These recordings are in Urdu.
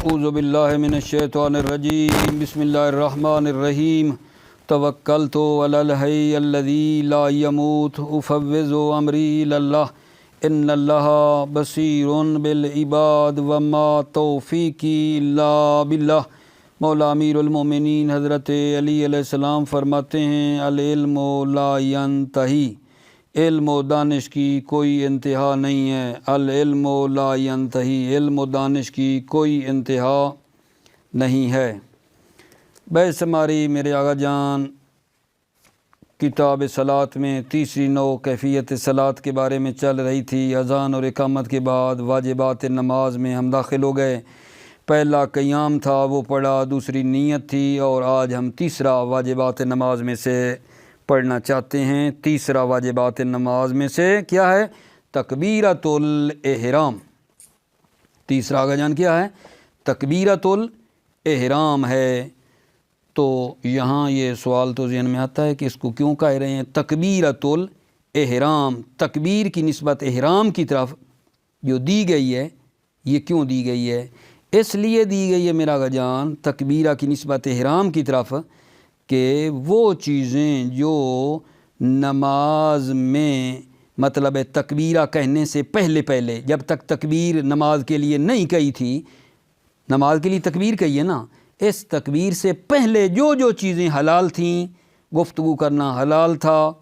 اعوذ باللہ من الشیطان الرجیم بسم اللہ الرحمن الرحیم توکلت علی الحی الذی لا یموت افوض امری الی اللہ ان اللہ بصیر بالعباد وما توفیقی الا باللہ۔ مولا امیر المومنین حضرت علی علیہ السلام فرماتے ہیں العلم لا ینتہی، علم و دانش کی کوئی انتہا نہیں ہے۔ العلم لا ینتہی، علم و دانش کی کوئی انتہا نہیں ہے۔ بحث ہماری میرے آقا جان کتاب صلاۃ میں تیسری نو کیفیت صلاۃ کے بارے میں چل رہی تھی۔ اذان اور اقامت کے بعد واجبات نماز میں ہم داخل ہو گئے۔ پہلا قیام تھا وہ پڑھا، دوسری نیت تھی، اور آج ہم تیسرا واجبات نماز میں سے پڑھنا چاہتے ہیں۔ تیسرا واجبات نماز میں سے کیا ہے؟ تکبیرۃ الاحرام۔ تیسرا آقا جان کیا ہے؟ تکبیرۃ الاحرام ہے۔ تو یہاں یہ سوال تو ذہن میں آتا ہے کہ اس کو کیوں کہہ رہے ہیں تکبیرۃ الاحرام؟ تکبیر کی نسبت احرام کی طرف جو دی گئی ہے، یہ کیوں دی گئی ہے؟ اس لیے دی گئی ہے میرا آقا جان تکبیرہ کی نسبت احرام کی طرف کہ وہ چیزیں جو نماز میں مطلب تکبیرہ کہنے سے پہلے جب تک تکبیر نماز کے لیے نہیں کہی تھی، نماز کے لیے تکبیر کہی ہے نا، اس تکبیر سے پہلے جو چیزیں حلال تھیں، گفتگو کرنا حلال تھا،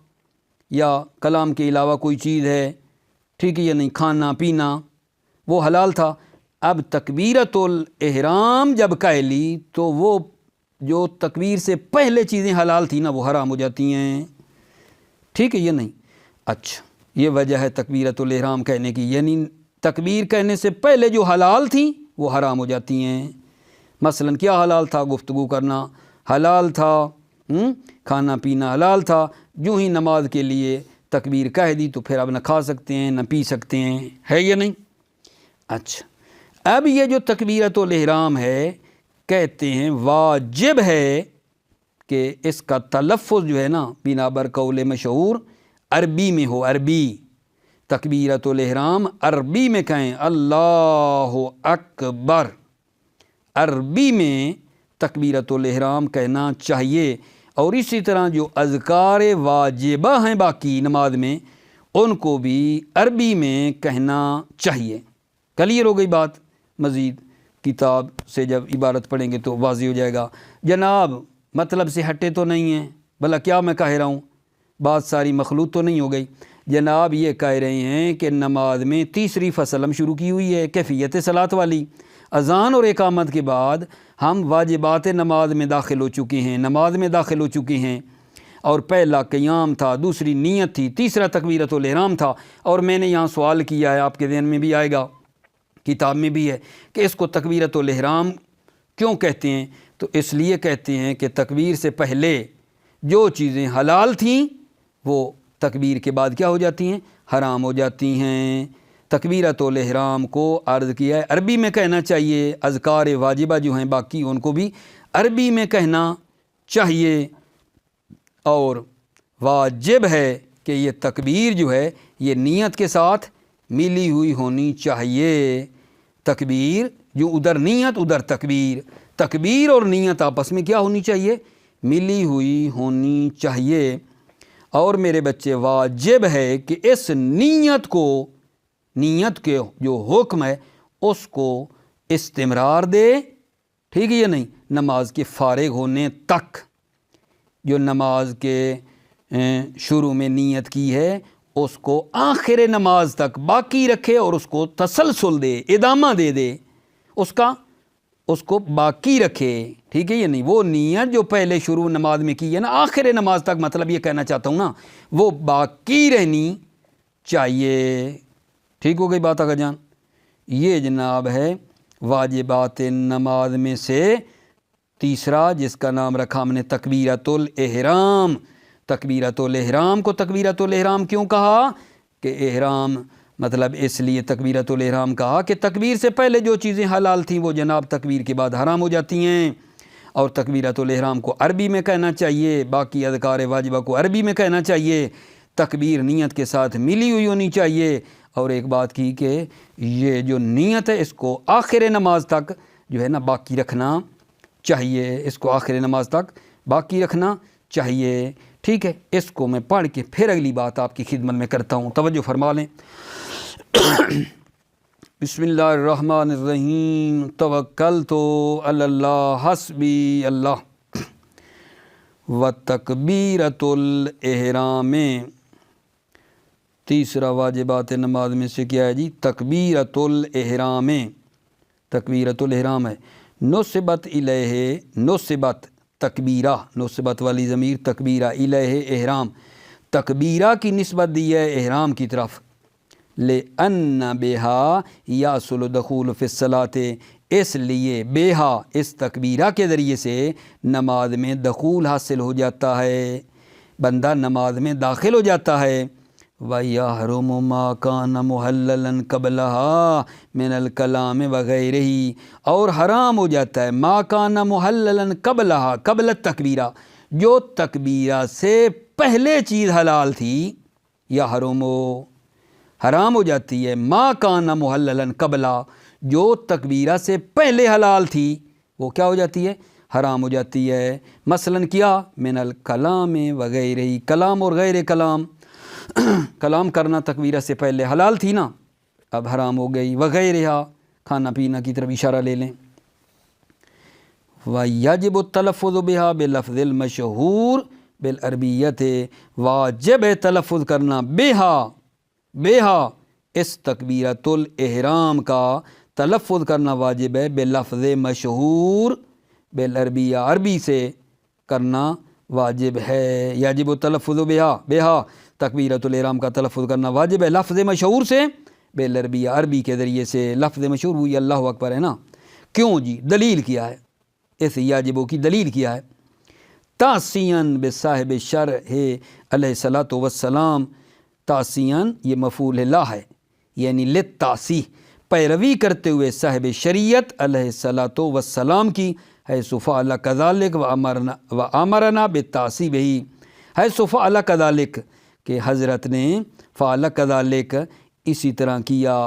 یا کلام کے علاوہ کوئی چیز ہے، ٹھیک ہے یا نہیں، کھانا پینا وہ حلال تھا۔ اب تکبیرۃ الاحرام جب کہہ لی تو وہ جو تکبیر سے پہلے چیزیں حلال تھیں نا وہ حرام ہو جاتی ہیں، ٹھیک ہے یا نہیں؟ اچھا، یہ وجہ ہے تکبیرۃ الاحرام کہنے کی، یعنی تکبیر کہنے سے پہلے جو حلال تھیں وہ حرام ہو جاتی ہیں۔ مثلا کیا حلال تھا؟ گفتگو کرنا حلال تھا، کھانا پینا حلال تھا، جو ہی نماز کے لیے تکبیر کہہ دی تو پھر اب نہ کھا سکتے ہیں نہ پی سکتے ہیں، ہے یا نہیں؟ اچھا، اب یہ جو تکبیرۃ الاحرام ہے کہتے ہیں واجب ہے کہ اس کا تلفظ جو ہے نا بنا بر قول مشہور عربی میں ہو۔ عربی تکبیرۃ الاحرام عربی میں کہیں اللہ اکبر، عربی میں تکبیرۃ الاحرام کہنا چاہیے۔ اور اسی طرح جو اذکار واجبہ ہیں باقی نماز میں ان کو بھی عربی میں کہنا چاہیے۔ کلیئر ہو گئی بات؟ مزید کتاب سے جب عبارت پڑھیں گے تو واضح ہو جائے گا۔ جناب مطلب سے ہٹے تو نہیں ہیں؟ بھلا کیا میں کہہ رہا ہوں؟ بات ساری مخلوط تو نہیں ہو گئی؟ جناب یہ کہہ رہے ہیں کہ نماز میں تیسری فصل ہم شروع کی ہوئی ہے کیفیت صلاۃ والی۔ اذان اور اقامت کے بعد ہم واجبات نماز میں داخل ہو چکے ہیں، نماز میں داخل ہو چکے ہیں، اور پہلا قیام تھا، دوسری نیت تھی، تیسرا تکبیرۃ الاحرام تھا۔ اور میں نے یہاں سوال کیا ہے، آپ کے ذہن میں بھی آئے گا، کتاب میں بھی ہے، کہ اس کو تکبیرۃ الاحرام کیوں کہتے ہیں؟ تو اس لیے کہتے ہیں کہ تکبیر سے پہلے جو چیزیں حلال تھیں وہ تکبیر کے بعد کیا ہو جاتی ہیں؟ حرام ہو جاتی ہیں۔ تکبیرۃ الاحرام کو عرض کیا ہے عربی میں کہنا چاہیے، اذکار واجبہ جو ہیں باقی ان کو بھی عربی میں کہنا چاہیے، اور واجب ہے کہ یہ تکبیر جو ہے یہ نیت کے ساتھ ملی ہوئی ہونی چاہیے۔ تکبیر جو ادھر نیت ادھر تکبیر، تکبیر اور نیت آپس میں کیا ہونی چاہیے؟ ملی ہوئی ہونی چاہیے۔ اور میرے بچے واجب ہے کہ اس نیت کے جو حکم ہے اس کو استمرار دے، ٹھیک ہے یا نہیں؟ نماز کے فارغ ہونے تک، جو نماز کے شروع میں نیت کی ہے اس کو آخر نماز تک باقی رکھے اور اس کو تسلسل دے، ادامہ دے اس کو باقی رکھے، ٹھیک ہے یا نہیں؟ وہ نیت جو پہلے شروع نماز میں کی ہے نا آخر نماز تک، مطلب یہ کہنا چاہتا ہوں نا، وہ باقی رہنی چاہیے۔ ٹھیک ہو گئی بات آقا جان؟ یہ جناب ہے واجبات نماز میں سے تیسرا، جس کا نام رکھا ہم نے تکبیرۃ الاحرام۔ تکبیرۃ الاحرام کو تکبیرۃ الاحرام کیوں کہا؟ کہ احرام مطلب اس لیے تکبیرۃ الاحرام کہا کہ تکبیر سے پہلے جو چیزیں حلال تھیں وہ جناب تکبیر کے بعد حرام ہو جاتی ہیں، اور تکبیرۃ الاحرام کو عربی میں کہنا چاہیے، باقی اذکار واجبہ کو عربی میں کہنا چاہیے، تکبیر نیت کے ساتھ ملی ہوئی ہونی چاہیے۔ اور ایک بات کی کہ یہ جو نیت ہے اس کو آخر نماز تک جو ہے نا باقی رکھنا چاہیے، اس کو آخر نماز تک باقی رکھنا چاہیے، ٹھیک ہے۔ اس کو میں پڑھ کے پھر اگلی بات آپ کی خدمت میں کرتا ہوں، توجہ فرما لیں۔ بسم اللہ الرحمن الرحیم، توکلت علی اللہ حسبی اللہ۔ وتکبیرۃ الاحرام، تیسرا واجبات نماز میں سے کیا ہے جی؟ تکبیرۃ الاحرام، تکبیرۃ الاحرام ہے۔ نصبت الیہ، نصبت تکبیرہ، نصبت والی ضمیر تکبیرہ، الیہ احرام، تکبیرہ کی نسبت دی ہے احرام کی طرف۔ لأن بہا یحصل دخول فی الصلاۃ، اس لیے بہا، اس تکبیرہ کے ذریعے سے نماز میں دخول حاصل ہو جاتا ہے، بندہ نماز میں داخل ہو جاتا ہے۔ وَيَحْرُمُ مَا كَانَ مُحَلَّلًا قَبْلَهَا مِنَ الْكَلَامِ وَغَيْرِهِ، اور حرام ہو جاتا ہے ما كَانَ مُحَلَّلًا قَبْلَهَا، قبل التکبیرہ، جو تکبیرہ سے پہلے چیز حلال تھی، یحرم، حرام ہو جاتی ہے، ما كَانَ مُحَلَّلًا قَبْلَهَا، جو تکبیرہ سے پہلے حلال تھی وہ کیا ہو جاتی ہے؟ حرام ہو جاتی ہے۔ مثلا کیا؟ من الکلام وغیرہ، کلام اور غیر کلام، کلام کرنا تکبیرہ سے پہلے حلال تھی نا، اب حرام ہو گئی۔ وغیرہ، کھانا پینا کی طرف اشارہ لے لیں۔ وَيَجِبُ التَّلَفُّظُ بِهَا بِاللَّفْظِ الْمَشْهُورِ بِالْعَرَبِيَّةِ، واجب ہے تلفظ کرنا بہا، اس تکبیرۃ الاحرام کا تلفظ کرنا واجب ہے، بلفظ مشہور، بالعربیہ، عربی سے کرنا واجب ہے۔ یجب التلفظ بہا، تکبیرۃ الاحرام کا تلفظ کرنا واجب ہے لفظ مشہور سے، بالعربیہ، عربی کے ذریعے سے۔ لفظ مشہور ہوئی اللہ اکبر ہے نا، کیوں جی؟ دلیل کیا ہے اس یاجبوں کی؟ دلیل کیا ہے؟ تعصیاً بصاحب الشرع علیہ الصلاۃ والسلام، تعصیاً یہ مفعول لا ہے، یعنی للتعصیح، پیروی کرتے ہوئے صاحب شریعت علیہ الصلاۃ والسلام کی، حیث فعل کذالک وامرنا بالتعصیہ بہ، حیث فعل کذالک، کہ حضرت نے فعل کذالک، اسی طرح کیا،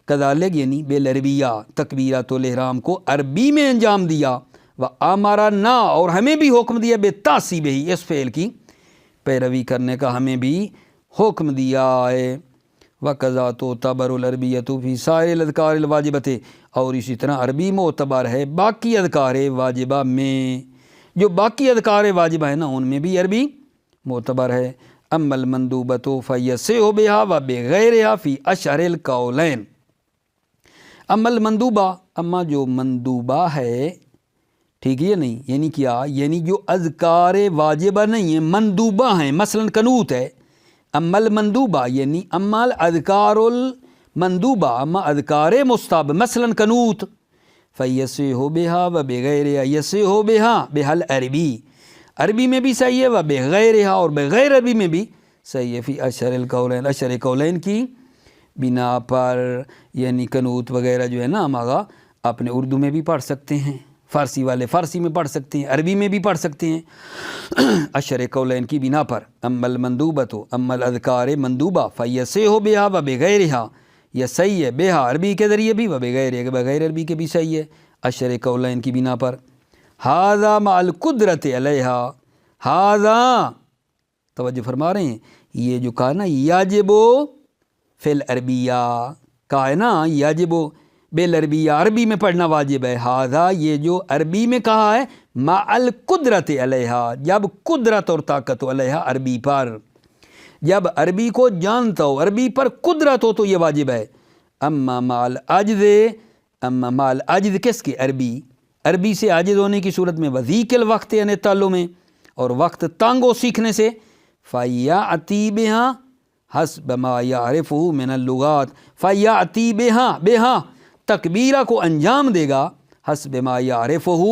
کذالک یعنی بالعربیہ، تکبیرۃ الاحرام کو عربی میں انجام دیا، وامرنا، اور ہمیں بھی حکم دیا، بالتعصیہ بہ، اس فعل کی پیروی کرنے کا ہمیں بھی حکم دیا ہے۔ وَقَذَا تُعْتَبَرُ الْعَرْبِيَّةُ فِي سَائِرِ الْأَذْكَارِ الْوَاجِبَةِ، اور اسی طرح عربی معتبر ہے باقی اذکار واجبہ میں، جو باقی اذکار واجبہ ہیں نا ان میں بھی عربی معتبر ہے۔ اما المندوبۃ فیصح بها وبغیرها فی اشہر القولین، اما المندوبہ، اما جو مندوبہ ہے، ٹھیک ہے نہیں، یعنی کیا؟ یعنی جو اذکار واجبہ نہیں ہیں، مندوبہ ہیں، مثلا قنوت ہے، اما المندوبہ یعنی اما الاذکار المندوبہ، اما اذکار مستحب، مثلا قنوت، فیصح بها وبغیرها، یصح بها العربی، عربی میں بھی صحیح ہے، وبغیرها، اور بغیر عربی میں بھی صحیح ہے، فی اشہر القولین، اشہر قولین کی بنا پر، یعنی قنوت وغیرہ جو ہے نا ہم آگا اپنے اردو میں بھی پڑھ سکتے ہیں، فارسی والے فارسی میں پڑھ سکتے ہیں، عربی میں بھی پڑھ سکتے ہیں، اشہر قولین کی بنا پر۔ اما المندوبۃ، اما الاذکار مندوبہ، فیصح بها وبغیرها، یہ صحیح ہے، بہا عربی کے ذریعے بھی، وبغیر، بغیر عربی کے بھی صحیح ہے، اشہر قولین کی بنا پر۔ ھذا مع القدرۃ علیہا، ھذا، توجہ فرما رہے ہیں، یہ جو کہا نا یاجب فی العربیہ، کہا ہے نا یاجب بالعربیہ، عربی میں پڑھنا واجب ہے، ھذا، یہ جو عربی میں کہا ہے، مع القدرۃ علیہا، جب قدرت اور طاقت ہو، علیہا عربی پر، جب عربی کو جانتا ہو، عربی پر قدرت ہو تو یہ واجب ہے۔ اما مع العجز، اما مع العجز کس کی؟ عربی، عربی سے عاجز ہونے کی صورت میں، وضیق الوقت یعنی تعلق میں، اور وقت تانگ ہو سیکھنے سے، فَيَأْتِي بِهَا حسب ما يعرفه من اللغات، فَيَأْتِي بِهَا، تکبیرہ کو انجام دے گا، حسب ما يعرفه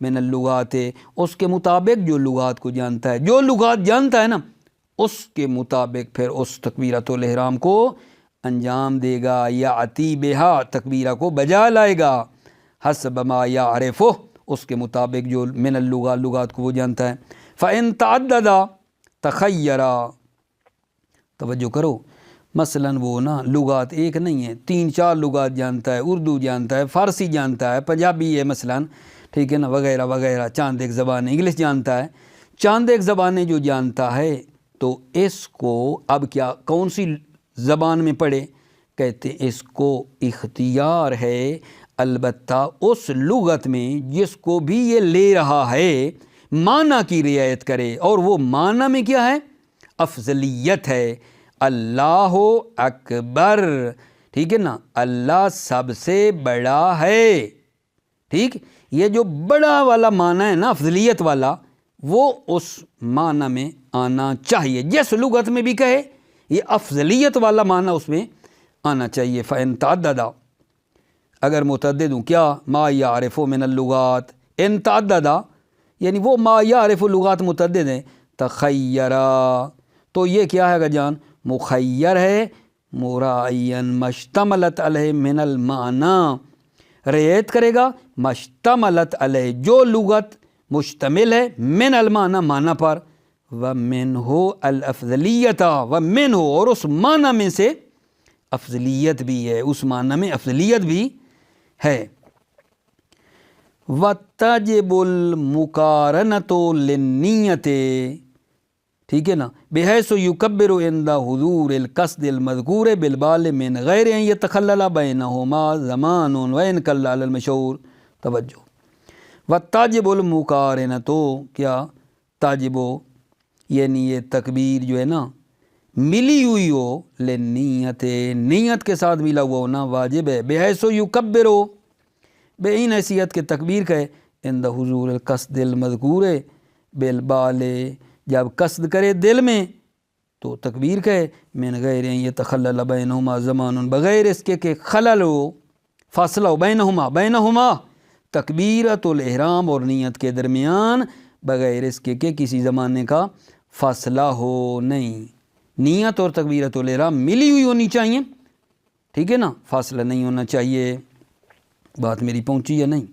من اللغات، اس کے مطابق جو لغات کو جانتا ہے، جو لغات جانتا ہے نا اس کے مطابق پھر اس تکبیرۃ الاحرام کو انجام دے گا۔ یاتی بہا، تکبیرہ کو بجا لائے گا، حسب ما یعرفہ، اس کے مطابق جو من اللغات، لغات کو وہ جانتا ہے۔ فَإِن تَعَدَّدَ تَخَيَّرَ، توجہ کرو، مثلا وہ نا لغات ایک نہیں ہے، 3-4 لغات جانتا ہے، اردو جانتا ہے، فارسی جانتا ہے، پنجابی ہے مثلا، ٹھیک ہے نا، وغیرہ وغیرہ، چاند ایک زبان انگلش جانتا ہے، چاند ایک زبانیں جو جانتا ہے تو اس کو اب کیا کون سی زبان میں پڑھے؟ کہتے اس کو اختیار ہے البتہ اس لغت میں جس کو بھی یہ لے رہا ہے معنی کی رعایت کرے، اور وہ معنی میں کیا ہے؟ افضلیت ہے۔ اللہ اکبر، ٹھیک ہے نا، اللہ سب سے بڑا ہے، ٹھیک، یہ جو بڑا والا معنی ہے نا، افضلیت والا، وہ اس معنی میں آنا چاہیے، جس لغت میں بھی کہے یہ افضلیت والا معنی اس میں آنا چاہیے۔ فَإِن تَعَدَّدَ، اگر متعدد ہوں، کیا؟ ما یعرف من اللغات، ان تعدد یعنی وہ ما یعرف لغات متعدد ہیں، تخیرا تو یہ کیا ہے گا جان؟ مخیر ہے، مراعین مشتملت علیہ من المعنی، رعایت کرے گا مشتملت علیہ جو لغت مشتمل ہے من المعنی معنی پر، ومنہ الافضلیت، ومنہ اور اس معنی میں سے افضلیت بھی ہے، اس معنی میں افضلیت بھی ہے۔ وَتَجِبُ الْمُقَارَنَةُ لِلنِّيَّةِ، ٹھیک ہے نا، بحیث یکبر عند حضور القصد المذکور بالبال من غیر ان یتخلل بینہما زمان وان قل علی المشہور۔ توجہ، وَتَجِبُ الْمُقَارَنَةُ، کیا؟ تاجب یعنی یہ تکبیر جو ہے نا ملی ہوئی ہو، لنیت نیت کے ساتھ ملا ہوا ہونا واجب ہے، بحیث یکبر بے ان حیثیت کے تکبیر کہے، عند حضور القصد المذکور بالبال جب قصد کرے دل میں تو تکبیر کہے، من غیر ان یتخلل بینہما زمان بغیر اس کے کہ خلل ہو، فاصلہ ہو، بینہما تکبیرۃ الاحرام اور نیت کے درمیان، بغیر اس کے کہ کسی زمانے کا فاصلہ ہو نہیں، نیت اور تکبیرۃ الاحرام ملی ہوئی ہونی چاہیے، ٹھیک ہے نا، فاصلہ نہیں ہونا چاہیے۔ بات میری پہنچی ہے نہیں؟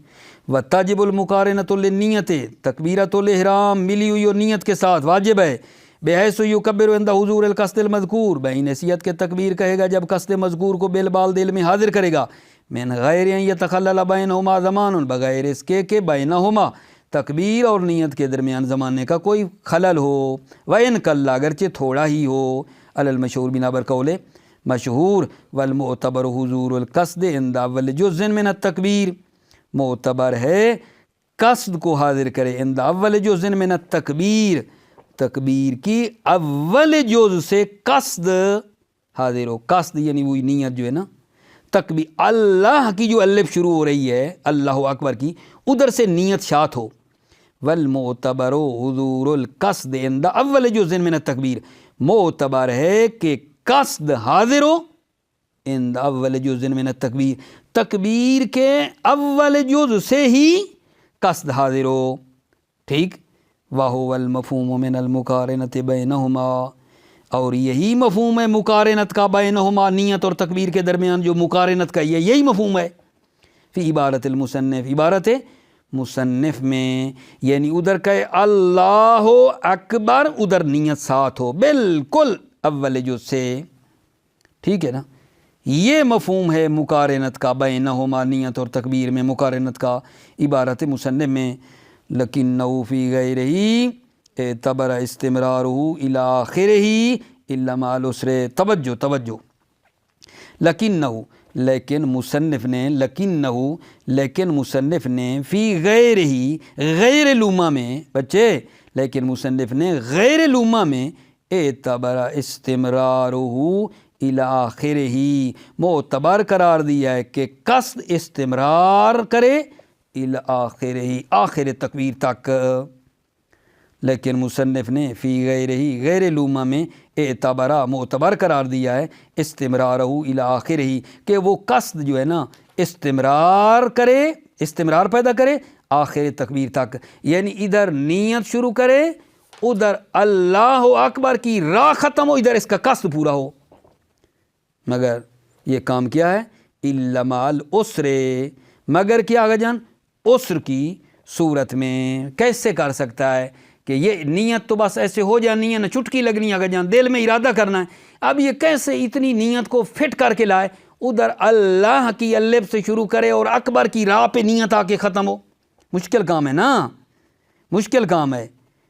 وَتَجِبُ الْمُقَارَنَةُ لِلنِّيَّةِ، تکبیرۃ الاحرام ملی ہوئی اور نیت کے ساتھ واجب ہے، بحیث یکبر عند حضور القصد المذکور، بین حیثیت کے تکبیر کہے گا جب قصد مذکور کو بالبال دل میں حاضر کرے گا، من غیر ان یتخلل بینہما زمان بغیر اس کے کہ بینہما تکبیر اور نیت کے درمیان زمانے کا کوئی خلل ہو، وَإِن قَلَّ اگرچہ تھوڑا ہی ہو، علی المشہور بنا بر قول مشہور، والمعتبر حضور القصد عند اول جزء من التکبیر، معتبر ہے قصد کو حاضر کرے عند اول جزء من التکبیر، تکبیر کی اول جز سے قصد حاضر ہو، قصد یعنی وہی نیت جو ہے نا، تکبیر اللہ کی جو الف شروع ہو رہی ہے اللہ اکبر کی، ادھر سے نیت شات ہو، والمعتبر حضور القصد عند اول جزء من التکبیر، معتبر ہے کہ قصد حاضر ہو عند اول جزء من التکبیر، تکبیر کے اول جز سے ہی قصد حاضر ہو، ٹھیک، وَهُوَ الْمَفْهُومُ مِنَ الْمُقَارَنَةِ بَيْنَهُمَا، اور یہی مفہوم ہے مقارنت کا، بینہما نیت اور تکبیر کے درمیان جو مقارنت کا یہی مفہوم ہے، فی عبارت المصنف، عبارت مصنف میں، یعنی ادھر کہ اللہ اکبر ادھر نیت ساتھ ہو بالکل اول جز سے، ٹھیک ہے نا، یہ مفہوم ہے مقارنت کا، بینہما نیت اور تکبیر میں مقارنت کا عبارت مصنف میں، لکنہ فی غیرہ اعتبر استمرارہ الی آخرہ الا مع العسر۔ توجہ، لکنہ لیکن مصنف نے فی غیرہ غیر لوما میں، بچے، لیکن مصنف نے غیر لوما میں اعتبر استمرارہ الی آخرہ معتبر قرار دیا ہے کہ قصد استمرار کرے الی آخرہ آخر تکبیر تک، لیکن مصنف نے فی غیرہ غیر لوما میں اعتبرہ معتبر قرار دیا ہے استمرارہ الی آخرہ کہ وہ قصد جو ہے نا استمرار کرے، استمرار پیدا کرے آخر تکبیر تک، یعنی ادھر نیت شروع کرے، ادھر اللہ اکبر کی راہ ختم ہو، ادھر اس کا قصد پورا ہو، مگر یہ کام کیا ہے؟ الا مع العسر، مگر کیا آگا جان؟ عسر کی صورت میں۔ کیسے کر سکتا ہے؟ کہ یہ نیت تو بس ایسے ہو جانی ہے، نہ چٹکی لگنی ہے، اگر جہاں دل میں ارادہ کرنا ہے. اب یہ کیسے اتنی نیت کو فٹ کر کے لائے، ادھر اللہ کی الف سے شروع کرے اور اکبر کی راہ پہ نیت آ کے ختم ہو. مشکل کام ہے نا، مشکل کام ہے.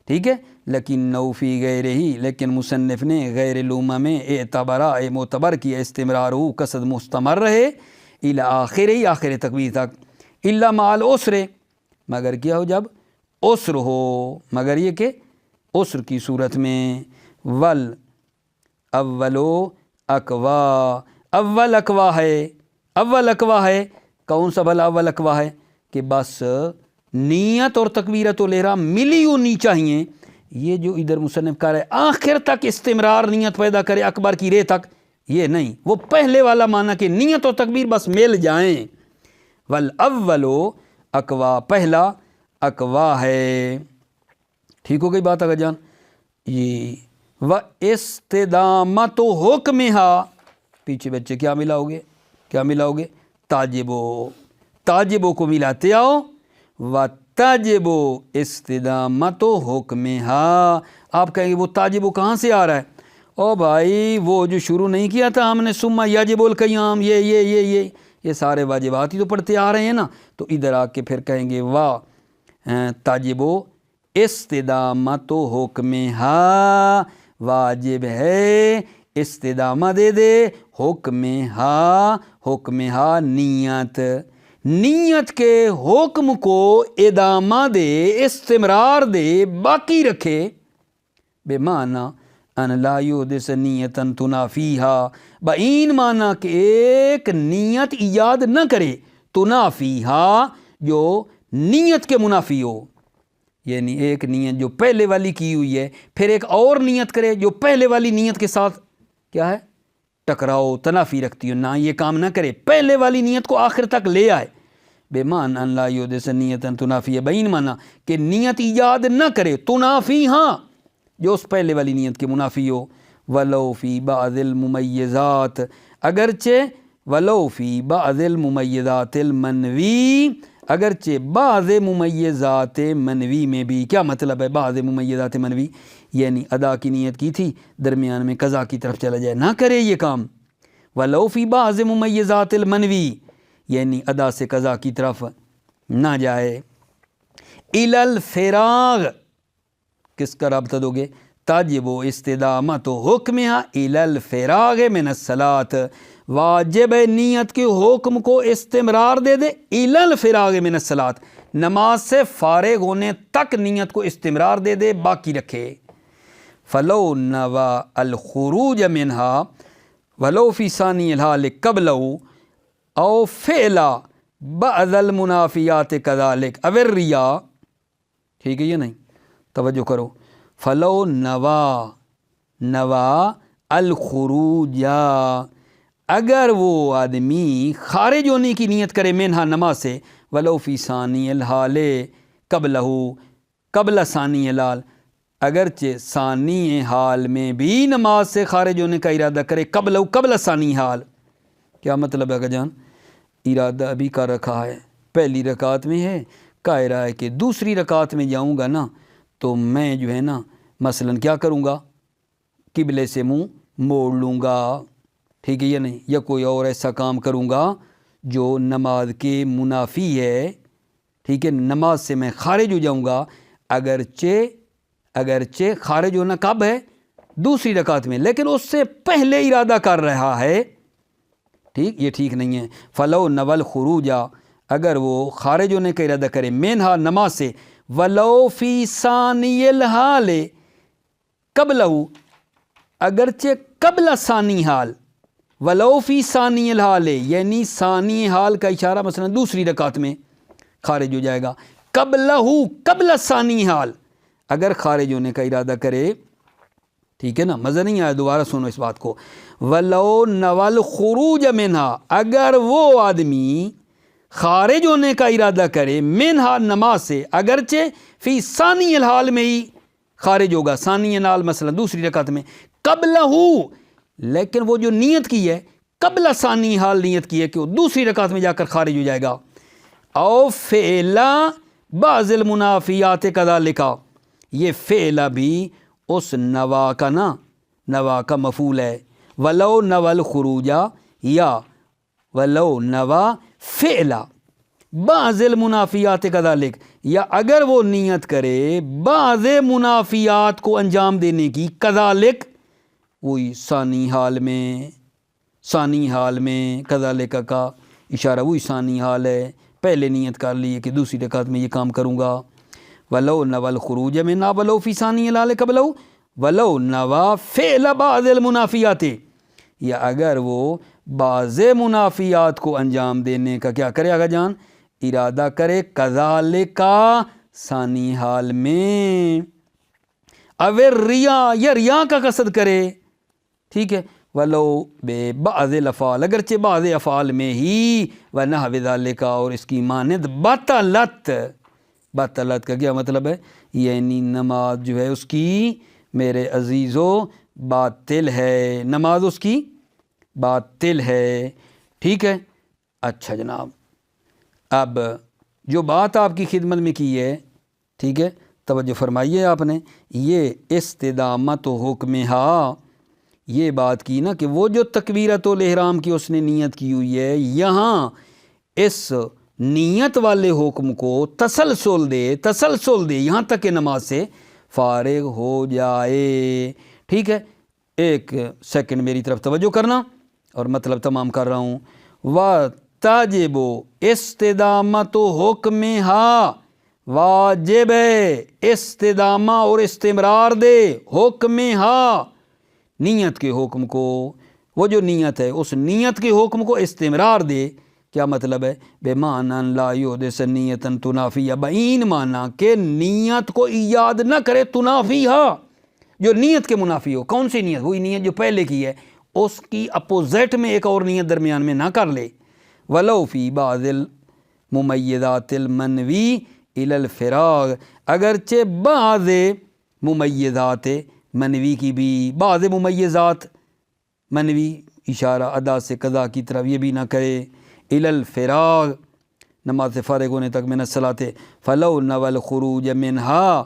ٹھیک ہے، لیکن نوفی غیر ہی، لیکن مصنف نے غیر لومہ میں اعتبارہ معتبر کیا استمرار ہو، قصد مستمر رہے الی آخر ہی، آخر تکبیر تک، الا مال عسر، مگر کیا ہو جب عسر ہو، مگر یہ کہ عسر کی صورت میں. ول اولو اقوا، اول اقوا ہے، اول اقوا ہے. کون سا بھلا اول اقوا ہے؟ کہ بس نیت اور تکبیرۃ الاحرام ملی ہونی چاہیے. یہ جو ادھر مصنف کر رہے آخر تک استمرار نیت پیدا کرے اکبر کی رے تک، یہ نہیں، وہ پہلے والا معنی کہ نیت اور تکبیر بس مل جائیں. والاولو اقوا، پہلا اقوا ہے. ٹھیک ہو گئی بات اگر جان؟ یہ و استدامت حکمہا، پیچھے بچے کیا ملاؤ گے، کیا ملاؤ گے؟ تاجبو، تاجبو کو ملاتے آؤ. و تاجبو استدامت حکمہا، آپ کہیں گے وہ تاجبو کہاں سے آ رہا ہے؟ او بھائی وہ جو شروع نہیں کیا تھا ہم نے ثم یجب القیام، یہ سارے واجبات ہی تو پڑھتے آ رہے ہیں نا. تو ادھر آ کے پھر کہیں گے واہ تاجبو استدامت حکمہا، واجب ہے استدامہ دے دے حکمہا، حکمہا نیت، نیت کے حکم کو ادامہ دے، استمرار دے، باقی رکھے. بے معنی ان لا یحدث نیتا تنافیہا، بعین معنی کہ ایک نیت ایجاد نہ کرے تنافیہا، جو نیت کے منافی ہو. یعنی ایک نیت جو پہلے والی کی ہوئی ہے پھر ایک اور نیت کرے جو پہلے والی نیت کے ساتھ کیا ہے، ٹکراؤ، تنافی رکھتی ہو. نہ یہ کام نہ کرے، پہلے والی نیت کو آخر تک لے آئے. بے معنی ان لا یحدث نیتا تنافی، بعین معنی کہ نیت ایجاد نہ کرے تنافی، ہاں جو اس پہلے والی نیت کے منافی ہو. ولو فی بعض الممیزات، اگرچہ ولو فی بعض الممیزات المنوی، اگرچہ بعض ممیزات منوی میں بھی. کیا مطلب ہے بعض ممیزات منوی؟ یعنی ادا کی نیت کی تھی، درمیان میں قضا کی طرف چلا جائے، نہ کرے یہ کام. ولو فی بعض ممیزات المنوی، یعنی ادا سے قضا کی طرف نہ جائے. الی الفراغ، کس کا رابطہ دو گے؟ تاجب استدامت حکمہا الی الفراغ من الصلاۃ، واجب نیت کے حکم کو استمرار دے دے الی الفراغ من الصلاۃ، نماز سے فارغ ہونے تک نیت کو استمرار دے دے، باقی رکھے. فلو نوا الخروج منہا ولو فی ثانی الحال قبلہ او فعلا بعض المنافیات کذالک او الریا. ٹھیک ہے یہ نہیں، توجہ کرو. فلو نوا، نوا الخروج، اگر وہ آدمی خارج ہونے کی نیت کرے منہا نماز سے، ولو فی ثانی الحال قبلہ، قبل ثانی الحال، اگرچہ ثانی حال میں بھی نماز سے خارج ہونے کا ارادہ کرے، قبلہ قبل ثانی حال. کیا مطلب ہے جان؟ ارادہ ابھی کر رکھا ہے، پہلی رکعت میں ہے، کہہ رہا ہے کہ دوسری رکعت میں جاؤں گا نا تو میں جو ہے نا مثلاً کیا کروں گا، قبلے سے منہ موڑ لوں گا. ٹھیک ہے یا نہیں؟ یا کوئی اور ایسا کام کروں گا جو نماز کے منافی ہے. ٹھیک ہے، نماز سے میں خارج ہو جاؤں گا، اگرچہ خارج ہونا کب ہے؟ دوسری رکعت میں، لیکن اس سے پہلے ارادہ کر رہا ہے. ٹھیک، یہ ٹھیک نہیں ہے. فلو نول خروجا، اگر وہ خارج ہونے کا ارادہ کرے مینہا نماز سے، ولو فی ثانی الحال قبلہ، اگرچہ قبل ثانی حال، ولو فی ثانی الحال یعنی ثانی حال کا اشارہ مثلا دوسری رکعت میں خارج ہو جائے گا. قبلہ قبل ثانی حال، اگر خارج ہونے کا ارادہ کرے. ٹھیک ہے نا، مزہ نہیں آیا؟ دوبارہ سنو اس بات کو. ولو نول خروج منہا، اگر وہ آدمی خارج ہونے کا ارادہ کرے منہا نماز سے، اگرچہ فی ثانی الحال میں ہی خارج ہوگا، ثانی الحال مثلا دوسری رکعت میں، قبلہ، لیکن وہ جو نیت کی ہے قبل ثانی حال نیت کی ہے کہ وہ دوسری رکعت میں جا کر خارج ہو جائے گا. او فعلا بعض المنافیات کذالک، یہ فعل بھی اس نوا کا نوا کا مفعول ہے، ولو نوى الخروجا یا ولو نوا فعل بعض المنافیات کذالک، یا اگر وہ نیت کرے بعض منافیات کو انجام دینے کی، کذالک وہی ثانی حال میں کذالک کا اشارہ وہی ثانی حال ہے، پہلے نیت کر لی کہ دوسری رکعت میں یہ کام کروں گا. ولو نوى الخروج من ولو فی ثانی الحال قبلہ ولو نوى فعل بعض المنافیات، یا اگر وہ بعض منافیات کو انجام دینے کا کیا کرے آگا جان، ارادہ کرے، کذالک ثانی حال میں، اگر ریا یا ریا کا قصد کرے، ٹھیک ہے، ولو بے بعض الافعال، اگرچہ بعض افعال میں ہی، ونحو ذالک اور اس کی مانند، بطلت کا کیا مطلب ہے، یعنی نماز جو ہے اس کی میرے عزیزو باطل ہے، نماز اس کی باطل ہے. ٹھیک ہے. اچھا جناب، اب جو بات آپ کی خدمت میں کی ہے، ٹھیک ہے، توجہ فرمائیے آپ نے، یہ استدامت و حکمہا، یہ بات کی نا کہ وہ جو تکبیرۃ الاحرام کی اس نے نیت کی ہوئی ہے، یہاں اس نیت والے حکم کو تسلسل دے یہاں تک کہ نماز سے فارغ ہو جائے. ٹھیک ہے، ایک سیکنڈ میری طرف توجہ کرنا اور مطلب تمام کر رہا ہوں. وَتَجِبُ استدامت حکمہا، واجب ہے استدامہ اور استمرار دے حکمہا، نیت کے حکم کو، وہ جو نیت ہے اس نیت کے حکم کو استمرار دے. کیا مطلب ہے، بے معنی لا یحدث نیتا تنافی، بعین معنی کہ نیت کو ایجاد نہ کرے، تنافیہا جو نیت کے منافی ہو. کون سی نیت؟ وہی نیت جو پہلے کی ہے، اس کی اپوزٹ میں ایک اور نیت درمیان میں نہ کر لے. ولو فی بعض الممیزات المنوی الی الفراغ، اگرچہ بعض ممیزات منوی کی بھی، بعض ممیزات منوی اشارہ ادا سے قضا کی طرف یہ بھی نہ کرے، الی الفراغ نماز سے فارغ ہونے تک، من الصلاۃ فلو نوى الخروج منہا،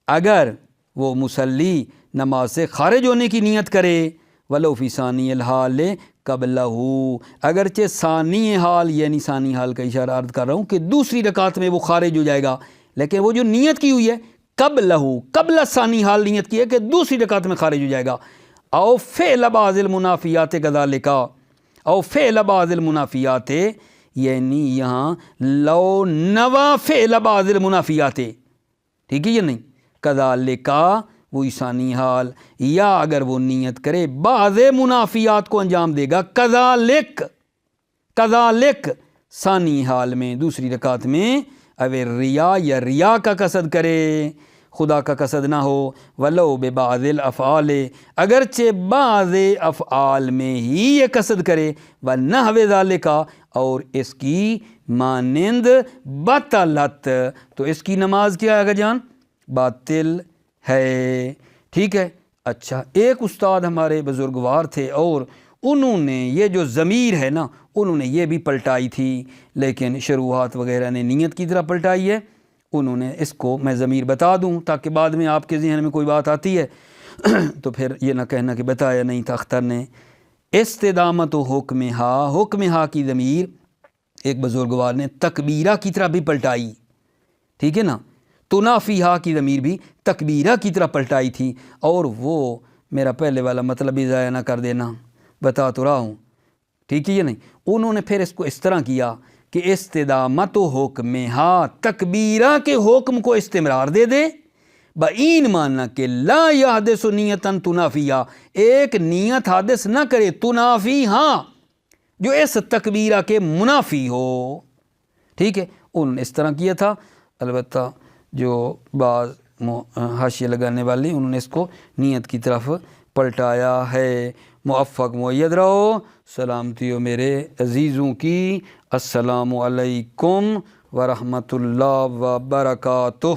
اگر وہ مصلی نماز سے خارج ہونے کی نیت کرے، ولو فی ثانی الحال قبلہ، اگرچہ ثانی حال، یعنی ثانی حال کا اشارہ عرض کر رہا ہوں کہ دوسری رکعت میں وہ خارج ہو جائے گا، لیکن وہ جو نیت کی ہوئی ہے قبل ثانی حال نیت کی ہے کہ دوسری رکعت میں خارج ہو جائے گا. او فعل بعض المنافیات کذالک، او فعل بعض المنافیات، یعنی یہاں لو نوى فعل بعض المنافیات، ٹھیک ہے یا نہیں، کذالک وہی ثانی حال، یا اگر وہ نیت کرے بعض منافیات کو انجام دے گا، کذالک ثانی حال میں دوسری رکعت میں، اگر ریا یا ریا کا قصد کرے، خدا کا قصد نہ ہو، ولو ببعض الافعال، اگرچہ بعض افعال میں ہی یہ قصد کرے، ونحو ذالک اور اس کی مانند، بطلت تو اس کی نماز کیا ہے جان، باطل ہے. ٹھیک ہے. اچھا، ایک استاد ہمارے بزرگوار تھے اور انہوں نے یہ جو ضمیر ہے نا، انہوں نے یہ بھی پلٹائی تھی، لیکن شروحات وغیرہ نے نیت کی طرح پلٹائی ہے. انہوں نے اس کو میں ضمیر بتا دوں تاکہ بعد میں آپ کے ذہن میں کوئی بات آتی ہے تو پھر یہ نہ کہنا کہ بتایا نہیں تھا اختر نے. استدامت و حکمہا کی ضمیر ایک بزرگوار نے تکبیرہ کی طرح بھی پلٹائی، ٹھیک ہے نا، تنافیہا کی ضمیر بھی تکبیرہ کی طرح پلٹائی تھی، اور وہ میرا پہلے والا مطلب بھی ضائع نہ کر دینا، بتا تو رہا ہوں، ٹھیک ہے یا نہیں. انہوں نے پھر اس کو اس طرح کیا کہ استدامت و حکمہا، تکبیرہ کے حکم کو استمرار دے بعین ماننا کہ لا یحدث نیتا تنافیہا، ایک نیت حادث نہ کرے، تنافیہا جو اس تکبیرہ کے منافی ہو. ٹھیک ہے، انہوں نے اس طرح کیا تھا. البتہ جو بعض حاشیہ لگانے والے انہوں نے اس کو نیت کی طرف پلٹایا ہے. موفق معید رہو. سلامتی ہو میرے عزیزوں کی. السلام علیکم ورحمۃ اللہ وبرکاتہ.